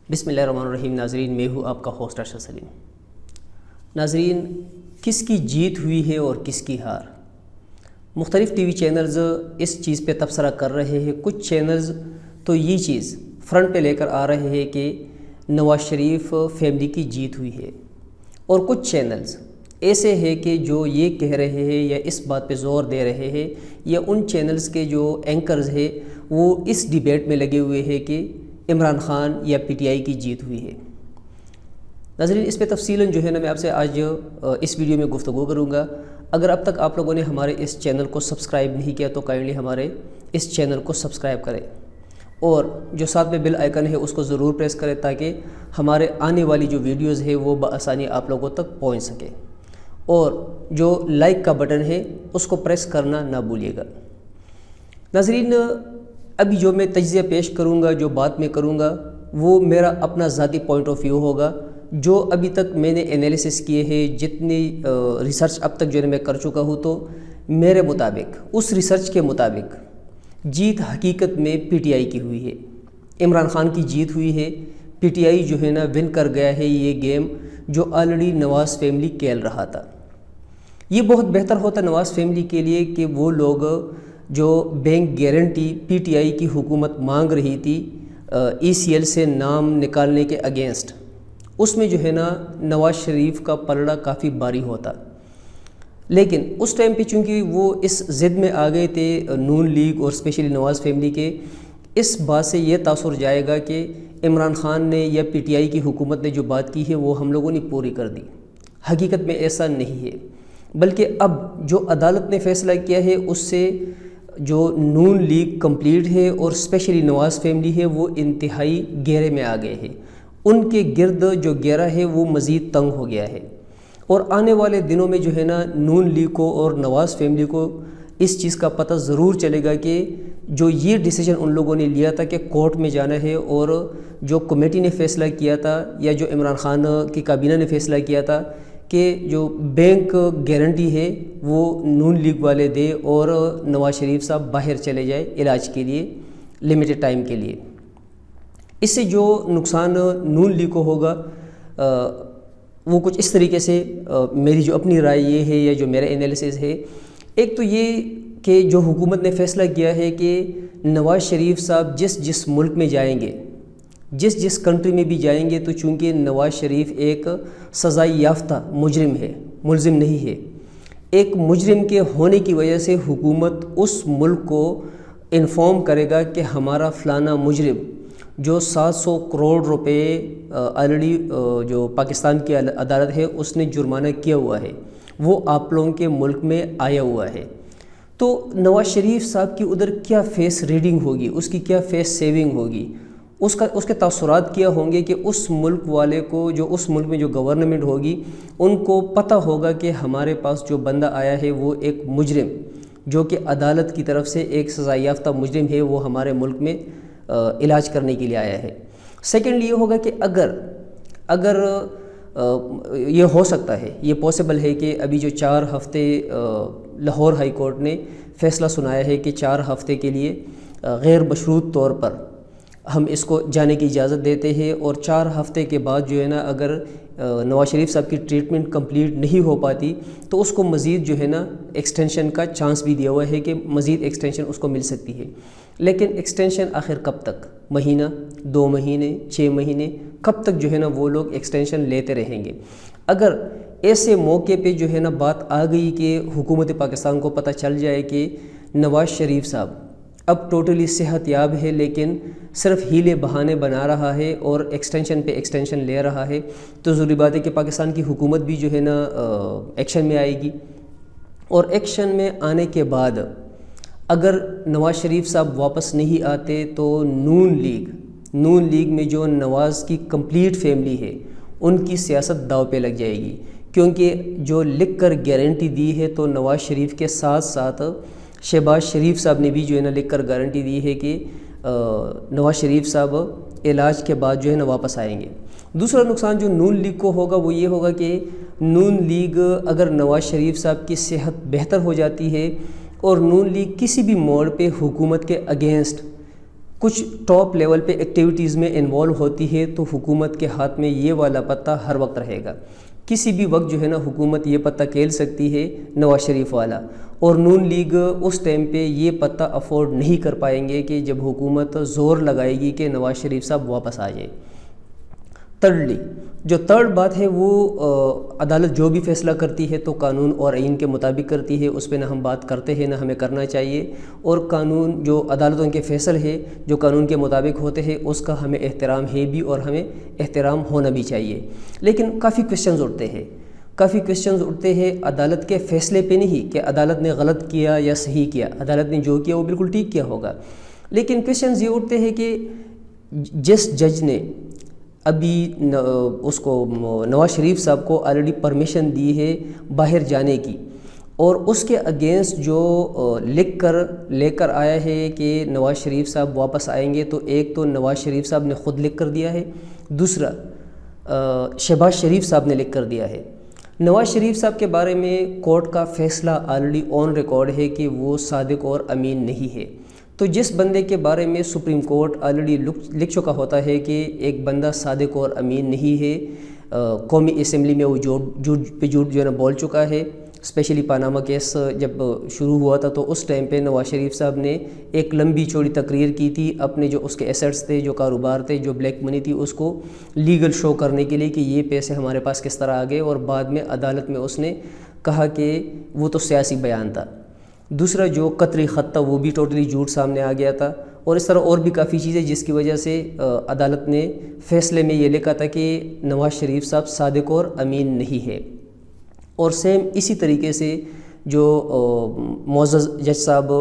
بسم اللہ الرحمن الرحیم۔ ناظرین، میں ہوں آپ کا ہوسٹ ارشد سلیم۔ ناظرین، کس کی جیت ہوئی ہے اور کس کی ہار؟ مختلف ٹی وی چینلز اس چیز پہ تبصرہ کر رہے ہیں۔ کچھ چینلز تو یہ چیز فرنٹ پہ لے کر آ رہے ہیں کہ نواز شریف فیملی کی جیت ہوئی ہے، اور کچھ چینلز ایسے ہیں کہ جو یہ کہہ رہے ہیں یا اس بات پہ زور دے رہے ہیں، یا ان چینلز کے جو اینکرز ہیں وہ اس ڈیبیٹ میں لگے ہوئے ہیں کہ عمران خان یا پی ٹی آئی کی جیت ہوئی ہے۔ ناظرین، اس پہ تفصیلاً جو ہے نا میں آپ سے آج اس ویڈیو میں گفتگو کروں گا۔ اگر اب تک آپ لوگوں نے ہمارے اس چینل کو سبسکرائب نہیں کیا تو کائنڈلی ہمارے اس چینل کو سبسکرائب کریں، اور جو ساتھ میں بیل آئیکن ہے اس کو ضرور پریس کریں تاکہ ہمارے آنے والی جو ویڈیوز ہے وہ بآسانی آپ لوگوں تک پہنچ سکے، اور جو لائک کا بٹن ہے اس کو پریس کرنا نہ بھولیے گا۔ ناظرین، ابھی جو میں تجزیہ پیش کروں گا، جو بات میں کروں گا، وہ میرا اپنا ذاتی پوائنٹ آف ویو ہوگا۔ جو ابھی تک میں نے انالیسس کیے ہیں، جتنی ریسرچ اب تک جو ہے میں کر چکا ہوں، تو میرے مطابق، اس ریسرچ کے مطابق جیت حقیقت میں پی ٹی آئی کی ہوئی ہے۔ عمران خان کی جیت ہوئی ہے۔ پی ٹی آئی جو ہے نا ون کر گیا ہے یہ گیم جو آلریڈی نواز فیملی کھیل رہا تھا۔ یہ بہت بہتر ہوتا نواز فیملی کے لیے کہ وہ لوگ جو bank guarantee P T I کی حکومت مانگ رہی تھی ای سی ایل سے نام نکالنے کے اگینسٹ، اس میں جو ہے نا نواز شریف کا پلڑا کافی بھاری ہوتا۔ لیکن اس ٹائم پہ چونکہ وہ اس ضد میں آ گئے تھے نون لیگ اور اسپیشلی نواز فیملی کے، اس بات سے یہ تاثر جائے گا کہ عمران خان نے یا پی ٹی آئی کی حکومت نے جو بات کی ہے وہ ہم لوگوں نے پوری کر دی۔ حقیقت میں ایسا نہیں ہے، بلکہ اب جو عدالت نے فیصلہ کیا ہے اس سے جو نون لیگ کمپلیٹ ہے اور اسپیشلی نواز فیملی ہے وہ انتہائی گہرے میں آ گئے ہیں۔ ان کے گرد جو گھیرا ہے وہ مزید تنگ ہو گیا ہے، اور آنے والے دنوں میں جو ہے نا نون لیگ کو اور نواز فیملی کو اس چیز کا پتہ ضرور چلے گا کہ جو یہ ڈیسیجن ان لوگوں نے لیا تھا کہ کورٹ میں جانا ہے، اور جو کمیٹی نے فیصلہ کیا تھا یا جو عمران خان کی کابینہ نے فیصلہ کیا تھا کہ جو بینک گارنٹی ہے وہ نون لیگ والے دے اور نواز شریف صاحب باہر چلے جائے علاج کے لیے لمیٹڈ ٹائم کے لیے، اس سے جو نقصان نون لیگ کو ہوگا وہ کچھ اس طریقے سے، میری جو اپنی رائے یہ ہے یا جو میرا انالیسس ہے، ایک تو یہ کہ جو حکومت نے فیصلہ کیا ہے کہ نواز شریف صاحب جس ملک میں جائیں گے، جس کنٹری میں بھی جائیں گے، تو چونکہ نواز شریف ایک سزا یافتہ مجرم ہے، ملزم نہیں ہے، ایک مجرم کے ہونے کی وجہ سے حکومت اس ملک کو انفارم کرے گا کہ ہمارا فلانا مجرم جو 700 کروڑ روپے آلریڈی جو پاکستان کی عدالت ہے اس نے جرمانہ کیا ہوا ہے، وہ آپ لوگوں کے ملک میں آیا ہوا ہے۔ تو نواز شریف صاحب کی ادھر کیا فیس ریڈنگ ہوگی، اس کی کیا فیس سیونگ ہوگی، اس کے تاثرات کیا ہوں گے کہ اس ملک والے کو، جو اس ملک میں جو گورنمنٹ ہوگی، ان کو پتہ ہوگا کہ ہمارے پاس جو بندہ آیا ہے وہ ایک مجرم جو کہ عدالت کی طرف سے ایک سزا یافتہ مجرم ہے، وہ ہمارے ملک میں علاج کرنے کے لیے آیا ہے۔ سیکنڈ یہ ہوگا کہ اگر یہ ہو سکتا ہے، یہ پاسبل ہے کہ ابھی جو 4 ہفتے لاہور ہائی کورٹ نے فیصلہ سنایا ہے کہ 4 ہفتے کے لیے غیر مشروط طور پر ہم اس کو جانے کی اجازت دیتے ہیں، اور 4 ہفتے کے بعد جو ہے نا اگر نواز شریف صاحب کی ٹریٹمنٹ کمپلیٹ نہیں ہو پاتی تو اس کو مزید جو ہے نا ایکسٹینشن کا چانس بھی دیا ہوا ہے کہ مزید ایکسٹینشن اس کو مل سکتی ہے۔ لیکن ایکسٹینشن آخر کب تک؟ مہینہ، 2 مہینے، 6 مہینے، کب تک جو ہے نا وہ لوگ ایکسٹینشن لیتے رہیں گے؟ اگر ایسے موقع پہ جو ہے نا بات آ گئی کہ حکومت پاکستان کو پتہ چل جائے کہ نواز شریف صاحب اب ٹوٹلی صحت یاب ہے لیکن صرف ہیلے بہانے بنا رہا ہے اور ایکسٹینشن پہ ایکسٹینشن لے رہا ہے، تو ضروری بات ہے کہ پاکستان کی حکومت بھی جو ہے نا ایکشن میں آئے گی، اور ایکشن میں آنے کے بعد اگر نواز شریف صاحب واپس نہیں آتے تو نون لیگ میں جو نواز کی کمپلیٹ فیملی ہے ان کی سیاست داؤ پہ لگ جائے گی، کیونکہ جو لکھ کر گارنٹی دی ہے تو نواز شریف کے ساتھ ساتھ شہباز شریف صاحب نے بھی جو ہے نا لکھ کر گارنٹی دی ہے کہ نواز شریف صاحب علاج کے بعد جو ہے نا واپس آئیں گے۔ دوسرا نقصان جو نون لیگ کو ہوگا وہ یہ ہوگا کہ نون لیگ اگر نواز شریف صاحب کی صحت بہتر ہو جاتی ہے اور نون لیگ کسی بھی موڑ پہ حکومت کے اگینسٹ کچھ ٹاپ لیول پہ ایکٹیویٹیز میں انوالو ہوتی ہے تو حکومت کے ہاتھ میں یہ والا پتہ ہر وقت رہے گا. کسی بھی وقت جو ہے نا حکومت یہ پتہ کھیل سکتی ہے نواز شریف والا, اور نون لیگ اس ٹائم پہ یہ پتہ افورڈ نہیں کر پائیں گے کہ جب حکومت زور لگائے گی کہ نواز شریف صاحب واپس آ جائے. جو تھرڈ بات ہے وہ عدالت جو بھی فیصلہ کرتی ہے تو قانون اور آئین کے مطابق کرتی ہے, اس پہ نہ ہم بات کرتے ہیں نہ ہمیں کرنا چاہیے, اور قانون جو عدالتوں کے فیصلے ہے جو قانون کے مطابق ہوتے ہیں اس کا ہمیں احترام ہے بھی اور ہمیں احترام ہونا بھی چاہیے. لیکن کافی کویسچنز اٹھتے ہیں عدالت کے فیصلے پہ نہیں کہ عدالت نے غلط کیا یا صحیح کیا, عدالت نے جو کیا وہ بالکل ٹھیک کیا ہوگا, لیکن کویسچنز یہ اٹھتے ہیں کہ جس جج نے ابھی اس کو نواز شریف صاحب کو آلریڈی پرمیشن دی ہے باہر جانے کی, اور اس کے اگینسٹ جو لکھ کر لے کر آیا ہے کہ نواز شریف صاحب واپس آئیں گے, تو ایک تو نواز شریف صاحب نے خود لکھ کر دیا ہے, دوسرا شہباز شریف صاحب نے لکھ کر دیا ہے. نواز شریف صاحب کے بارے میں کورٹ کا فیصلہ آلریڈی آن ریکارڈ ہے کہ وہ صادق اور امین نہیں ہے. تو جس بندے کے بارے میں سپریم کورٹ آلریڈی لکھ چکا ہوتا ہے کہ ایک بندہ صادق اور امین نہیں ہے, قومی اسمبلی میں وہ جھوٹ پہ جھوٹ جو ہے نا بول چکا ہے. اسپیشلی پاناما کیس جب شروع ہوا تھا تو اس ٹائم پہ نواز شریف صاحب نے ایک لمبی چوڑی تقریر کی تھی اپنے جو اس کے ایسٹس تھے, جو کاروبار تھے, جو بلیک منی تھی, اس کو لیگل شو کرنے کے لیے کہ یہ پیسے ہمارے پاس کس طرح آ گئے, اور بعد میں عدالت میں اس نے کہا کہ وہ تو سیاسی بیان تھا. دوسرا جو قطری خط تھا وہ بھی ٹوٹلی جھوٹ سامنے آ گیا تھا, اور اس طرح اور بھی کافی چیزیں جس کی وجہ سے عدالت نے فیصلے میں یہ لکھا تھا کہ نواز شریف صاحب صادق اور امین نہیں ہے. اور سیم اسی طریقے سے جو معزز جج صاحب,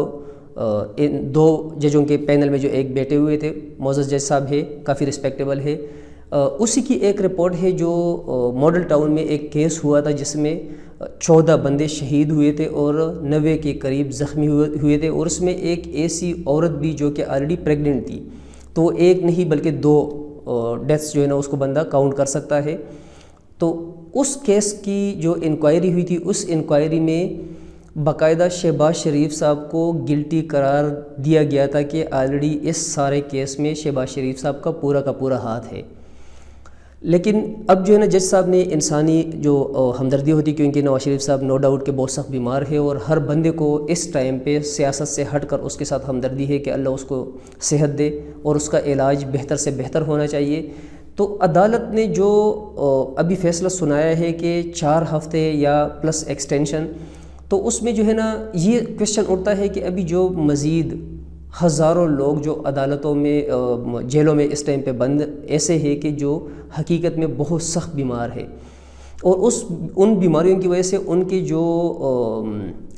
ان دو ججوں کے پینل میں جو ایک بیٹھے ہوئے تھے, معزز جج صاحب ہے, کافی رسپیکٹیبل ہے, اسی کی ایک رپورٹ ہے جو ماڈل ٹاؤن میں ایک کیس ہوا تھا جس میں 14 بندے شہید ہوئے تھے اور 90 کے قریب زخمی ہوئے تھے, اور اس میں ایک ایسی عورت بھی جو کہ آلریڈی پریگننٹ تھی, تو وہ ایک نہیں بلکہ 2 ڈیتھس جو ہے نا اس کو بندہ کاؤنٹ کر سکتا ہے. تو اس کیس کی جو انکوائری ہوئی تھی اس انکوائری میں باقاعدہ شہباز شریف صاحب کو گلٹی قرار دیا گیا تھا کہ آلریڈی اس سارے کیس میں شہباز شریف صاحب کا پورا ہاتھ ہے. لیکن اب جو ہے نا جج صاحب نے انسانی جو ہمدردی ہوتی, کیونکہ نواز شریف صاحب نو ڈاؤٹ کہ بہت سخت بیمار ہے اور ہر بندے کو اس ٹائم پہ سیاست سے ہٹ کر اس کے ساتھ ہمدردی ہے کہ اللہ اس کو صحت دے اور اس کا علاج بہتر سے بہتر ہونا چاہیے. تو عدالت نے جو ابھی فیصلہ سنایا ہے کہ 4 ہفتے یا پلس ایکسٹینشن, تو اس میں جو ہے نا یہ کویسچن اٹھتا ہے کہ ابھی جو مزید ہزاروں لوگ جو عدالتوں میں جیلوں میں اس ٹائم پہ بند ایسے ہیں کہ جو حقیقت میں بہت سخت بیمار ہے, اور ان بیماریوں کی وجہ سے ان کے جو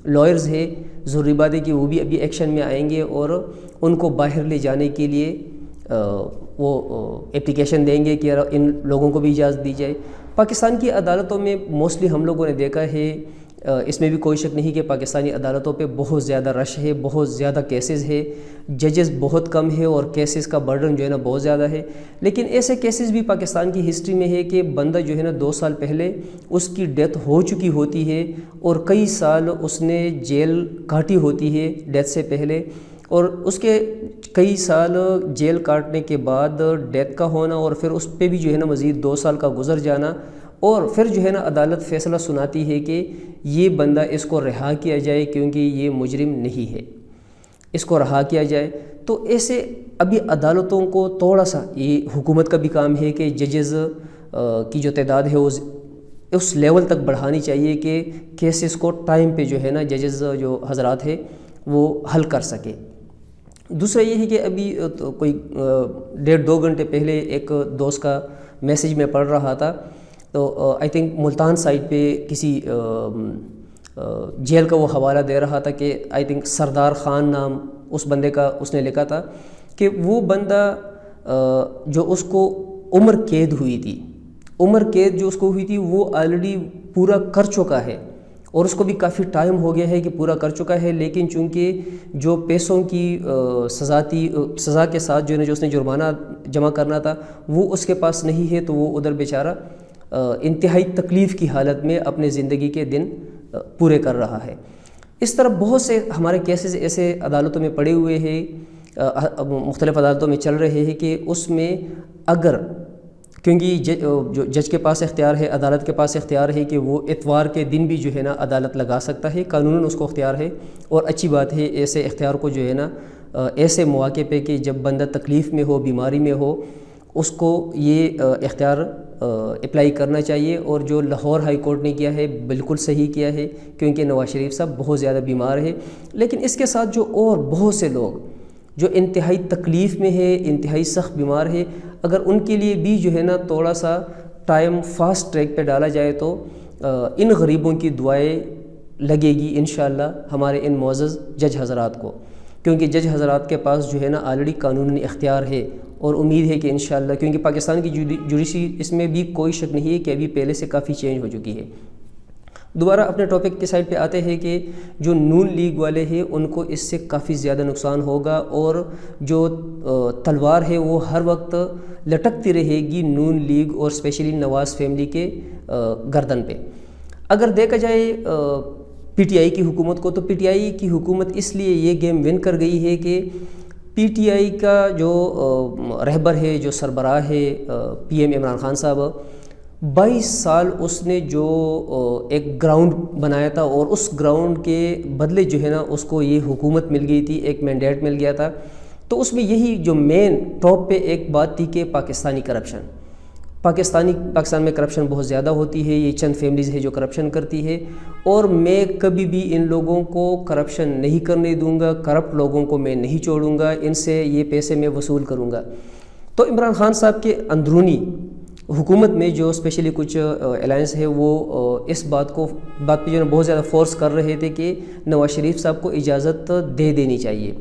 لائرز ہیں ضروری بات ہے کہ وہ بھی ابھی ایکشن میں آئیں گے اور ان کو باہر لے جانے کے لیے وہ اپلیکیشن دیں گے کہ ان لوگوں کو بھی اجازت دی جائے. پاکستان کی عدالتوں میں موسٹلی ہم لوگوں نے دیکھا ہے, اس میں بھی کوئی شک نہیں کہ پاکستانی عدالتوں پہ بہت زیادہ رش ہے, بہت زیادہ کیسز ہے, ججز بہت کم ہے اور کیسز کا برڈن جو ہے نا بہت زیادہ ہے. لیکن ایسے کیسز بھی پاکستان کی ہسٹری میں ہے کہ بندہ جو ہے نا 2 سال پہلے اس کی ڈیتھ ہو چکی ہوتی ہے اور کئی سال اس نے جیل کاٹی ہوتی ہے ڈیتھ سے پہلے, اور اس کے کئی سال جیل کاٹنے کے بعد ڈیتھ کا ہونا اور پھر اس پہ بھی جو ہے نا مزید 2 سال کا گزر جانا, اور پھر جو ہے نا عدالت فیصلہ سناتی ہے کہ یہ بندہ اس کو رہا کیا جائے کیونکہ یہ مجرم نہیں ہے, اس کو رہا کیا جائے. تو ایسے ابھی عدالتوں کو تھوڑا سا, یہ حکومت کا بھی کام ہے کہ ججز کی جو تعداد ہے وہ اس لیول تک بڑھانی چاہیے کہ کیسز کو ٹائم پہ جو ہے نا ججز جو حضرات ہیں وہ حل کر سکے. دوسرا یہ ہے کہ ابھی کوئی 1.5-2 گھنٹے پہلے ایک دوست کا میسیج میں پڑھ رہا تھا, تو آئی تھنک ملتان سائٹ پہ کسی جیل کا وہ حوالہ دے رہا تھا کہ آئی تھنک سردار خان نام اس بندے کا اس نے لکھا تھا کہ وہ بندہ جو اس کو عمر قید ہوئی تھی, عمر قید جو اس کو ہوئی تھی وہ آلریڈی پورا کر چکا ہے اور اس کو بھی کافی ٹائم ہو گیا ہے کہ پورا کر چکا ہے. لیکن چونکہ جو پیسوں کی سزا کے ساتھ جو ہے نا جو اس نے جرمانہ جمع کرنا تھا وہ اس کے پاس نہیں ہے, تو وہ ادھر بیچارہ انتہائی تکلیف کی حالت میں اپنے زندگی کے دن پورے کر رہا ہے. اس طرح بہت سے ہمارے کیسز ایسے عدالتوں میں پڑے ہوئے ہیں مختلف عدالتوں میں چل رہے ہیں کہ اس میں اگر کیونکہ جو جج کے پاس اختیار ہے، عدالت کے پاس اختیار ہے کہ وہ اتوار کے دن بھی جو ہے نا عدالت لگا سکتا ہے، قانوناً اس کو اختیار ہے، اور اچھی بات ہے ایسے اختیار کو جو ہے نا ایسے مواقع پہ کہ جب بندہ تکلیف میں ہو، بیماری میں ہو، اس کو یہ اختیار اپلائی کرنا چاہیے۔ اور جو لاہور ہائی کورٹ نے کیا ہے بالکل صحیح کیا ہے، کیونکہ نواز شریف صاحب بہت زیادہ بیمار ہے، لیکن اس کے ساتھ جو اور بہت سے لوگ جو انتہائی تکلیف میں ہے، انتہائی سخت بیمار ہے، اگر ان کے لیے بھی جو ہے نا تھوڑا سا ٹائم فاسٹ ٹریک پہ ڈالا جائے تو ان غریبوں کی دعائیں لگے گی انشاءاللہ ہمارے ان معزز جج حضرات کو، کیونکہ جج حضرات کے پاس جو ہے نا آلریڈی قانونی اختیار ہے، اور امید ہے کہ انشاءاللہ، کیونکہ پاکستان کی جوڈیشری اس میں بھی کوئی شک نہیں ہے کہ ابھی پہلے سے کافی چینج ہو چکی ہے۔ دوبارہ اپنے ٹاپک کے سائڈ پہ آتے ہیں کہ جو نون لیگ والے ہیں ان کو اس سے کافی زیادہ نقصان ہوگا، اور جو تلوار ہے وہ ہر وقت لٹکتی رہے گی نون لیگ اور اسپیشلی نواز فیملی کے گردن پہ۔ اگر دیکھا جائے پی ٹی آئی کی حکومت کو، تو پی ٹی آئی کی حکومت اس لیے یہ گیم ون کر گئی ہے کہ پی ٹی آئی کا جو رہبر ہے، جو سربراہ ہے پی ایم عمران خان صاحب، 22 سال اس نے جو ایک گراؤنڈ بنایا تھا، اور اس گراؤنڈ کے بدلے جو ہے نا اس کو یہ حکومت مل گئی تھی، ایک مینڈیٹ مل گیا تھا، تو اس میں یہی جو مین ٹاپ پہ ایک بات تھی کہ پاکستانی کرپشن، پاکستان میں کرپشن بہت زیادہ ہوتی ہے، یہ چند فیملیز ہے جو کرپشن کرتی ہے، اور میں کبھی بھی ان لوگوں کو کرپشن نہیں کرنے دوں گا، کرپٹ لوگوں کو میں نہیں چھوڑوں گا، ان سے یہ پیسے میں وصول کروں گا۔ تو عمران خان صاحب کے اندرونی حکومت میں جو اسپیشلی کچھ الائنس ہے وہ اس بات پہ جو بہت زیادہ فورس کر رہے تھے کہ نواز شریف صاحب کو اجازت دے دینی چاہیے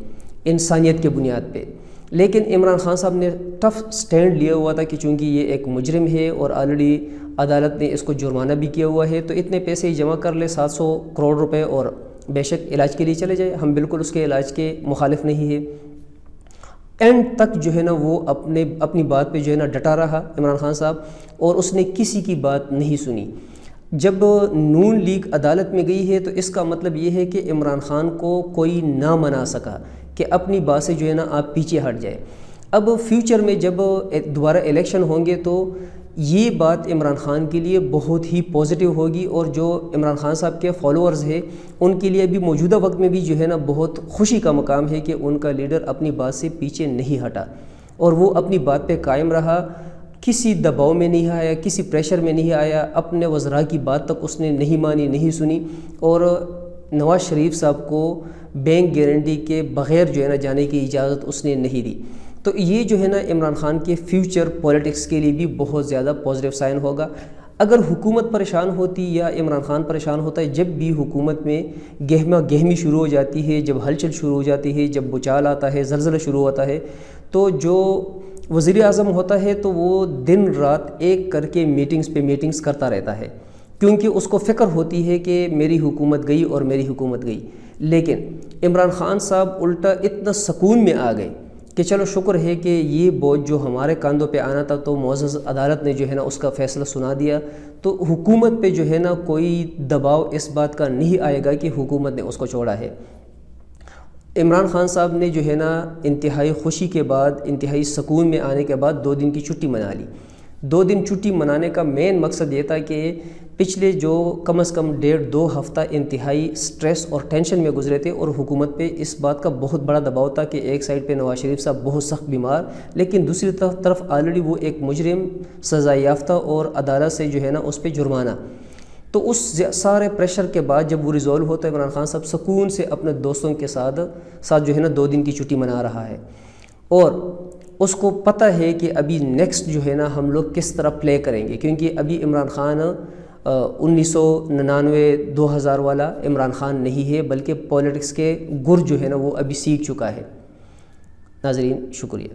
انسانیت کے بنیاد پہ، لیکن عمران خان صاحب نے ٹف سٹینڈ لیا ہوا تھا کہ چونکہ یہ ایک مجرم ہے اور آلریڈی عدالت نے اس کو جرمانہ بھی کیا ہوا ہے، تو اتنے پیسے ہی جمع کر لے 700 کروڑ روپے، اور بے شک علاج کے لیے چلے جائے، ہم بالکل اس کے علاج کے مخالف نہیں ہے۔ اینڈ تک جو ہے نا وہ اپنی بات پہ جو ہے نا ڈٹا رہا عمران خان صاحب، اور اس نے کسی کی بات نہیں سنی۔ جب نون لیگ عدالت میں گئی ہے تو اس کا مطلب یہ ہے کہ عمران خان کو کوئی نہ منا سکا کہ اپنی بات سے جو ہے نا آپ پیچھے ہٹ جائے۔ اب فیوچر میں جب دوبارہ الیکشن ہوں گے تو یہ بات عمران خان کے لیے بہت ہی پازیٹیو ہوگی، اور جو عمران خان صاحب کے فالوورز ہیں ان کے لیے بھی موجودہ وقت میں بھی جو ہے نا بہت خوشی کا مقام ہے کہ ان کا لیڈر اپنی بات سے پیچھے نہیں ہٹا، اور وہ اپنی بات پہ قائم رہا، کسی دباؤ میں نہیں آیا، کسی پریشر میں نہیں آیا، اپنے وزراء کی بات تک اس نے نہیں مانی، نہیں سنی، اور نواز شریف صاحب کو بینک گارنٹی کے بغیر جو ہے نا جانے کی اجازت اس نے نہیں دی۔ تو یہ جو ہے نا عمران خان کے فیوچر پولیٹکس کے لیے بھی بہت زیادہ پازیٹیو سائن ہوگا۔ اگر حکومت پریشان ہوتی یا عمران خان پریشان ہوتا ہے، جب بھی حکومت میں گہمی شروع ہو جاتی ہے، جب ہلچل شروع ہو جاتی ہے، جب بچال آتا ہے، زلزلہ شروع ہوتا ہے، تو جو وزیر اعظم ہوتا ہے تو وہ دن رات ایک کر کے میٹنگز کرتا رہتا ہے، کیونکہ اس کو فکر ہوتی ہے کہ میری حکومت گئی اور میری حکومت گئی۔ لیکن عمران خان صاحب الٹا اتنا سکون میں آ گئے کہ چلو شکر ہے کہ یہ بوجھ جو ہمارے کاندھوں پہ آنا تھا تو معزز عدالت نے جو ہے نا اس کا فیصلہ سنا دیا، تو حکومت پہ جو ہے نا کوئی دباؤ اس بات کا نہیں آئے گا کہ حکومت نے اس کو چھوڑا ہے۔ عمران خان صاحب نے جو ہے نا انتہائی خوشی کے بعد، انتہائی سکون میں آنے کے بعد 2 دن کی چھٹی منا لی۔ 2 دن چھٹی منانے کا مین مقصد یہ تھا کہ پچھلے جو کم از کم 1.5-2 ہفتہ انتہائی سٹریس اور ٹینشن میں گزرے تھے، اور حکومت پہ اس بات کا بہت بڑا دباؤ تھا کہ ایک سائڈ پہ نواز شریف صاحب بہت سخت بیمار، لیکن دوسری طرف آلریڈی وہ ایک مجرم سزا یافتہ، اور عدالت سے جو ہے نا اس پہ جرمانہ۔ تو اس سارے پریشر کے بعد جب وہ ریزولو ہوتا ہے، عمران خان صاحب سکون سے اپنے دوستوں کے ساتھ جو ہے نا 2 دن کی چھٹی منا رہا ہے، اور اس کو پتہ ہے کہ ابھی نیکسٹ جو ہے نا ہم لوگ کس طرح پلے کریں گے، کیونکہ ابھی عمران خان 1999-2000 والا عمران خان نہیں ہے، بلکہ پولیٹکس کے گر جو ہے نا وہ ابھی سیکھ چکا ہے۔ ناظرین شکریہ۔